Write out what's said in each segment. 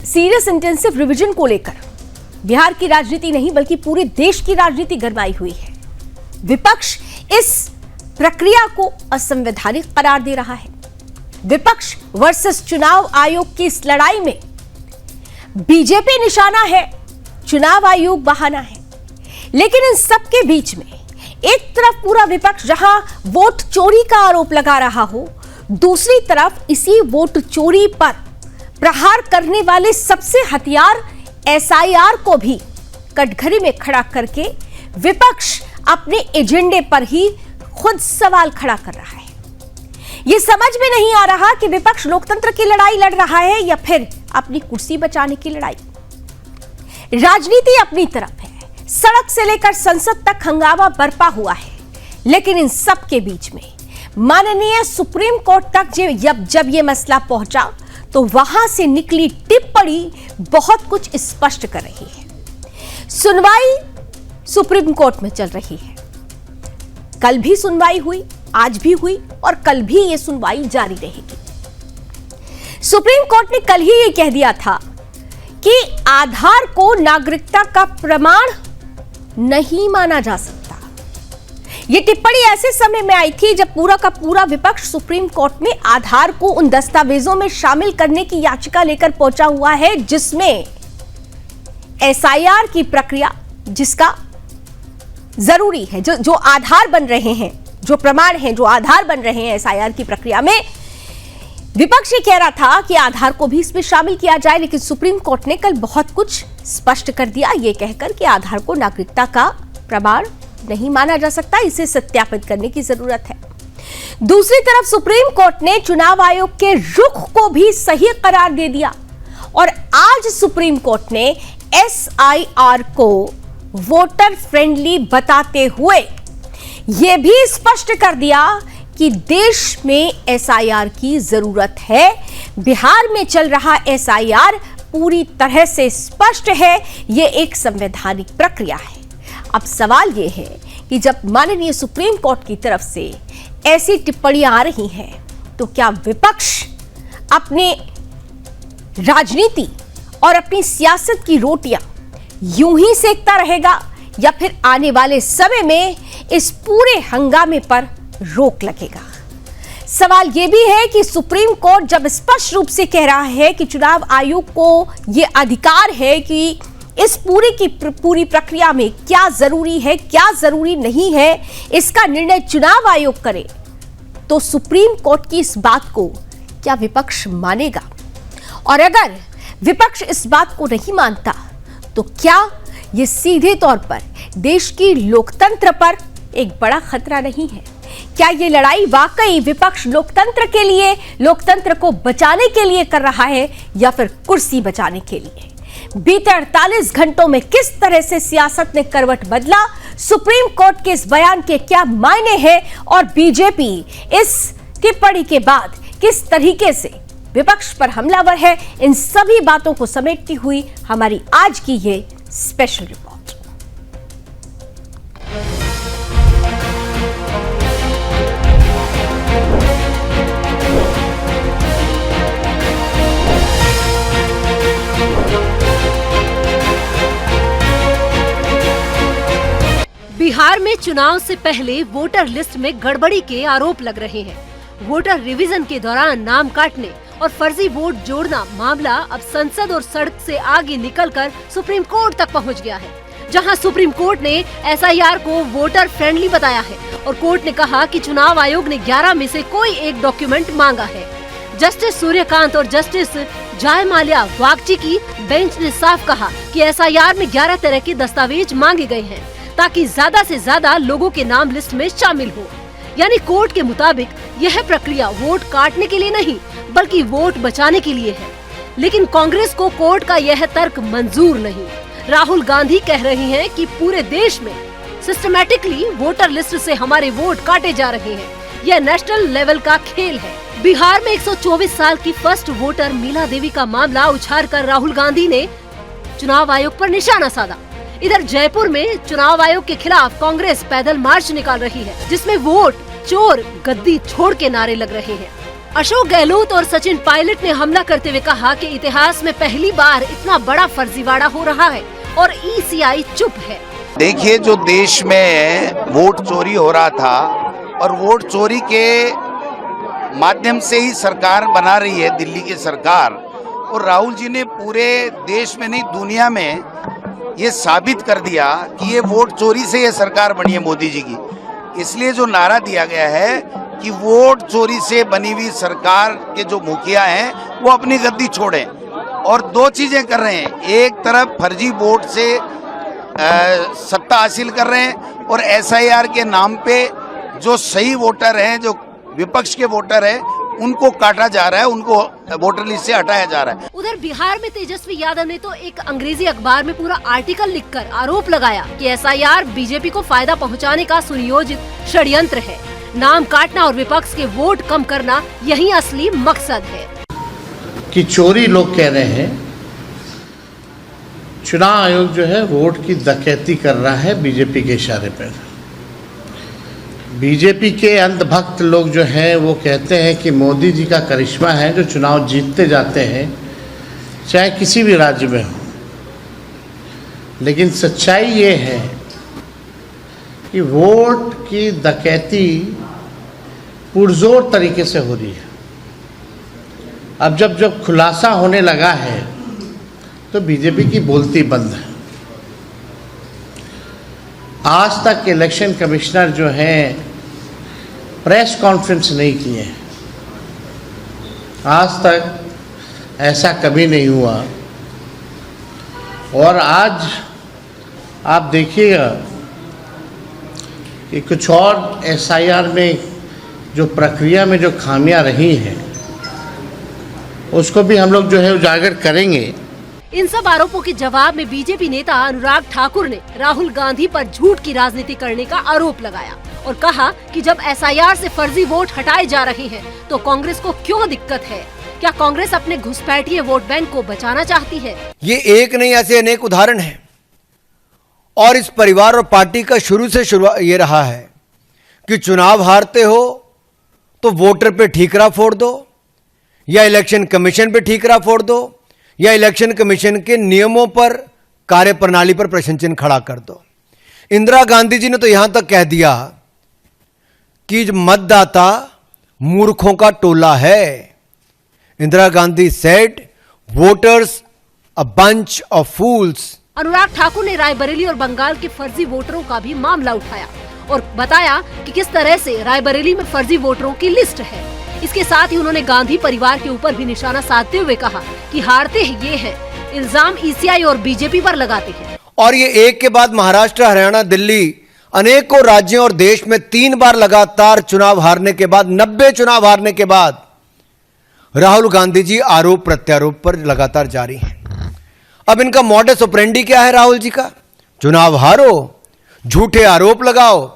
Serious intensive revision को लेकर बिहार की राजनीति नहीं बल्कि पूरे देश की राजनीति गरमाई हुई है। विपक्ष इस प्रक्रिया को असंवैधानिक करार दे रहा है। विपक्ष वर्सेस चुनाव आयोग की इस लड़ाई में बीजेपी निशाना है, चुनाव आयोग बहाना है। लेकिन इन सब के बीच में एक तरफ पूरा विपक्ष जहां वोट चोरी का आरोप लगा रहा हो, दूसरी तरफ इसी वोट चोरी पर प्रहार करने वाले सबसे हथियार एसआईआर को भी कटघरे में खड़ा करके विपक्ष अपने एजेंडे पर ही खुद सवाल खड़ा कर रहा है। यह समझ में नहीं आ रहा कि विपक्ष लोकतंत्र की लड़ाई लड़ रहा है या फिर अपनी कुर्सी बचाने की लड़ाई। राजनीति अपनी तरफ है, सड़क से लेकर संसद तक हंगामा बरपा हुआ है, लेकिन इन सब के बीच में माननीय सुप्रीम कोर्ट तक जब यह मसला पहुंचा तो वहां से निकली टिप्पणी बहुत कुछ स्पष्ट कर रही है। सुनवाई सुप्रीम कोर्ट में चल रही है। कल भी सुनवाई हुई, आज भी हुई और कल भी यह सुनवाई जारी रहेगी। सुप्रीम कोर्ट ने कल ही यह कह दिया था कि आधार को नागरिकता का प्रमाण नहीं माना जा सकता। यह टिप्पणी ऐसे समय में आई थी जब पूरा का पूरा विपक्ष सुप्रीम कोर्ट में आधार को उन दस्तावेजों में शामिल करने की याचिका लेकर पहुंचा हुआ है जिसमें एसआईआर की प्रक्रिया, जिसका जरूरी है, जो आधार बन रहे हैं, जो प्रमाण हैं, जो आधार बन रहे हैं एसआईआर की प्रक्रिया में, विपक्ष ये कह रहा था कि आधार को भी इसमें शामिल किया जाए। लेकिन सुप्रीम कोर्ट ने कल बहुत कुछ स्पष्ट कर दिया, ये कहकर कि आधार को नागरिकता का प्रमाण नहीं माना जा सकता, इसे सत्यापित करने की जरूरत है। दूसरी तरफ सुप्रीम कोर्ट ने चुनाव आयोग के रुख को भी सही करार दे दिया और आज सुप्रीम कोर्ट ने एसआईआर को वोटर फ्रेंडली बताते हुए यह भी स्पष्ट कर दिया कि देश में एसआईआर की जरूरत है। बिहार में चल रहा एसआईआर पूरी तरह से स्पष्ट है, यह एक संवैधानिक प्रक्रिया है। अब सवाल यह है कि जब माननीय सुप्रीम कोर्ट की तरफ से ऐसी टिप्पणियां आ रही हैं तो क्या विपक्ष अपने राजनीति और अपनी सियासत की रोटियां यूं ही सेकता रहेगा या फिर आने वाले समय में इस पूरे हंगामे पर रोक लगेगा? सवाल यह भी है कि सुप्रीम कोर्ट जब स्पष्ट रूप से कह रहा है कि चुनाव आयोग को यह अधिकार है कि इस पूरी प्रक्रिया में क्या जरूरी है, क्या जरूरी नहीं है, इसका निर्णय चुनाव आयोग करे, तो सुप्रीम कोर्ट की इस बात को क्या विपक्ष मानेगा? और अगर विपक्ष इस बात को नहीं मानता तो क्या यह सीधे तौर पर देश की लोकतंत्र पर एक बड़ा खतरा नहीं है? क्या यह लड़ाई वाकई विपक्ष लोकतंत्र के लिए, लोकतंत्र को बचाने के लिए कर रहा है या फिर कुर्सी बचाने के लिए? बीते 48 घंटों में किस तरह से सियासत ने करवट बदला, सुप्रीम कोर्ट के इस बयान के क्या मायने हैं और बीजेपी इस टिप्पणी के बाद किस तरीके से विपक्ष पर हमलावर है, इन सभी बातों को समेटती हुई हमारी आज की ये स्पेशल रिपोर्ट। बिहार में चुनाव से पहले वोटर लिस्ट में गड़बड़ी के आरोप लग रहे हैं। वोटर रिवीजन के दौरान नाम काटने और फर्जी वोट जोड़ना मामला अब संसद और सड़क से आगे निकलकर सुप्रीम कोर्ट तक पहुंच गया है, जहां सुप्रीम कोर्ट ने एसआईआर को वोटर फ्रेंडली बताया है और कोर्ट ने कहा कि चुनाव आयोग ने 11 में से कोई एक डॉक्यूमेंट मांगा है। जस्टिस सूर्यकांत और जस्टिस जयमाल्या वागची की बेंच ने साफ कहा कि एसआईआर में 11 तरह के दस्तावेज मांगे गए हैं ताकि ज्यादा से ज्यादा लोगों के नाम लिस्ट में शामिल हो। यानी कोर्ट के मुताबिक यह प्रक्रिया वोट काटने के लिए नहीं बल्कि वोट बचाने के लिए है। लेकिन कांग्रेस को कोर्ट का यह तर्क मंजूर नहीं। राहुल गांधी कह रही हैं कि पूरे देश में सिस्टमैटिकली वोटर लिस्ट से हमारे वोट काटे जा रहे हैं, यह नेशनल लेवल का खेल है। बिहार में 124 साल की फर्स्ट वोटर मीला देवी का मामला उछालकर राहुल गांधी ने चुनाव आयोग पर निशाना साधा। इधर जयपुर में चुनाव आयोग के खिलाफ कांग्रेस पैदल मार्च निकाल रही है, जिसमें वोट चोर गद्दी छोड़ के नारे लग रहे हैं। अशोक गहलोत और सचिन पायलट ने हमला करते हुए कहा कि इतिहास में पहली बार इतना बड़ा फर्जीवाड़ा हो रहा है और ईसीआई चुप है। देखिए, जो देश में वोट चोरी हो रहा था और वोट चोरी के माध्यम से ही सरकार बना रही है दिल्ली की सरकार, और राहुल जी ने पूरे देश में नहीं दुनिया में ये साबित कर दिया कि ये वोट चोरी से ये सरकार बनी है मोदी जी की। इसलिए जो नारा दिया गया है कि वोट चोरी से बनी हुई सरकार के जो मुखिया हैं वो अपनी गद्दी छोड़ें, और दो चीजें कर रहे हैं, एक तरफ फर्जी वोट से सत्ता हासिल कर रहे हैं और एसआईआर के नाम पे जो सही वोटर हैं, जो विपक्ष के वोटर हैं, उनको काटा जा रहा है, उनको वोटर लिस्ट से हटाया जा रहा है। उधर बिहार में तेजस्वी यादव ने तो एक अंग्रेजी अखबार में पूरा आर्टिकल लिखकर आरोप लगाया कि एसआईआर बीजेपी को फायदा पहुंचाने का सुनियोजित षड्यंत्र है। नाम काटना और विपक्ष के वोट कम करना यही असली मकसद है। कि चोरी लोग कह रहे हैं, चुनाव आयोग जो है वोट की डकैती कर रहा है बीजेपी के इशारे पर। बीजेपी के अंधभक्त लोग जो हैं वो कहते हैं कि मोदी जी का करिश्मा है जो चुनाव जीतते जाते हैं, चाहे किसी भी राज्य में हो। लेकिन सच्चाई ये है कि वोट की डकैती पुरजोर तरीके से हो रही है। अब जब खुलासा होने लगा है तो बीजेपी की बोलती बंद है। आज तक इलेक्शन कमिश्नर जो हैं प्रेस कॉन्फ्रेंस नहीं किए हैं, आज तक ऐसा कभी नहीं हुआ। और आज आप देखिएगा कि कुछ और एसआईआर में जो प्रक्रिया में जो खामियां रही हैं उसको भी हम लोग जो है उजागर करेंगे। इन सब आरोपों के जवाब में बीजेपी नेता अनुराग ठाकुर ने राहुल गांधी पर झूठ की राजनीति करने का आरोप लगाया और कहा कि जब एसआईआर से फर्जी वोट हटाए जा रहे हैं तो कांग्रेस को क्यों दिक्कत है? क्या कांग्रेस अपने घुसपैठिए वोट बैंक को बचाना चाहती है? ये एक नहीं, ऐसे अनेक उदाहरण हैं। और इस परिवार और पार्टी का शुरू से ये रहा है कि चुनाव हारते हो तो वोटर पे ठीकरा फोड़ दो, या इलेक्शन कमीशन पे ठीकरा फोड़ दो, या इलेक्शन कमीशन के नियमों पर, कार्यप्रणाली पर प्रश्न चिन्ह खड़ा कर दो। इंदिरा गांधी जी ने तो यहां तक कह दिया कि मतदाता मूर्खों का टोला है। Indira Gandhi said voters a bunch of fools. Anurag Thakur ने रायबरेली और बंगाल के फर्जी वोटरों का भी मामला उठाया और बताया कि किस तरह से रायबरेली में फर्जी वोटरों की लिस्ट है। इसके साथ ही उन्होंने गांधी परिवार के ऊपर भी निशाना साधते हुए कहा कि हारते ही ये है, इल्जाम ईसीआई और बीजेपी पर लगाते हैं। और ये एक के बाद महाराष्ट्र, हरियाणा, दिल्ली, अनेकों राज्यों और देश में 3 बार लगातार चुनाव हारने के बाद, 90 चुनाव हारने के बाद राहुल गांधी जी आरोप प्रत्यारोप पर लगातार जारी हैं। अब इनका मॉडस ऑपरेंडी क्या है राहुल जी का? चुनाव हारो, झूठे आरोप लगाओ,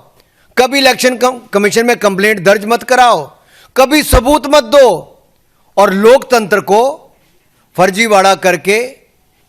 कभी इलेक्शन कमीशन में कंप्लेंट दर्ज मत कराओ, कभी सबूत मत दो, और लोकतंत्र को फर्जीवाड़ा करके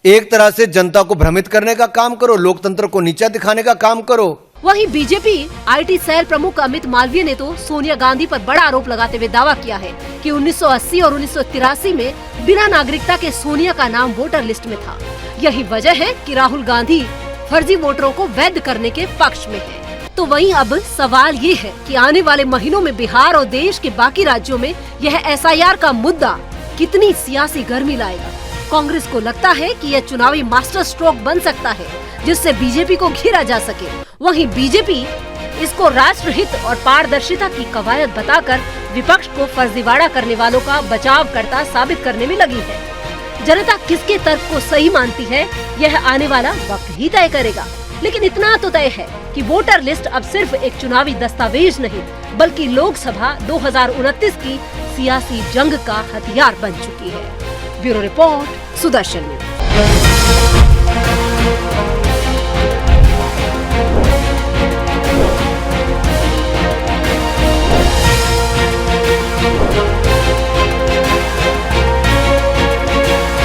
एक तरह से जनता को भ्रमित करने का काम करो, लोकतंत्र को नीचा दिखाने का काम करो। वहीं बीजेपी आईटी सेल प्रमुख अमित मालवीय ने तो सोनिया गांधी पर बड़ा आरोप लगाते हुए दावा किया है कि 1980 और 1983 में बिना नागरिकता के सोनिया का नाम वोटर लिस्ट में था। यही वजह है कि राहुल गांधी फर्जी वोटरों को वैध करने के पक्ष में है। तो वहीं अब सवाल ये है कि आने वाले महीनों में बिहार और देश के बाकी राज्यों में यह एसआईआर का मुद्दा कितनी सियासी गर्मी लाएगा। कांग्रेस को लगता है कि यह चुनावी मास्टर स्ट्रोक बन सकता है जिससे बीजेपी को घेरा जा सके। वहीं बीजेपी इसको राष्ट्रहित और पारदर्शिता की कवायद बताकर विपक्ष को फर्जीवाड़ा करने वालों का बचावकर्ता साबित करने में लगी है। जनता किसके तर्क को सही मानती है यह आने वाला वक्त ही तय करेगा। लेकिन इतना तो तय है कि वोटर लिस्ट अब सिर्फ एक चुनावी दस्तावेज नहीं बल्कि लोकसभा 2029 की सियासी जंग का हथियार बन चुकी है। Bureau report, Sudarshan news.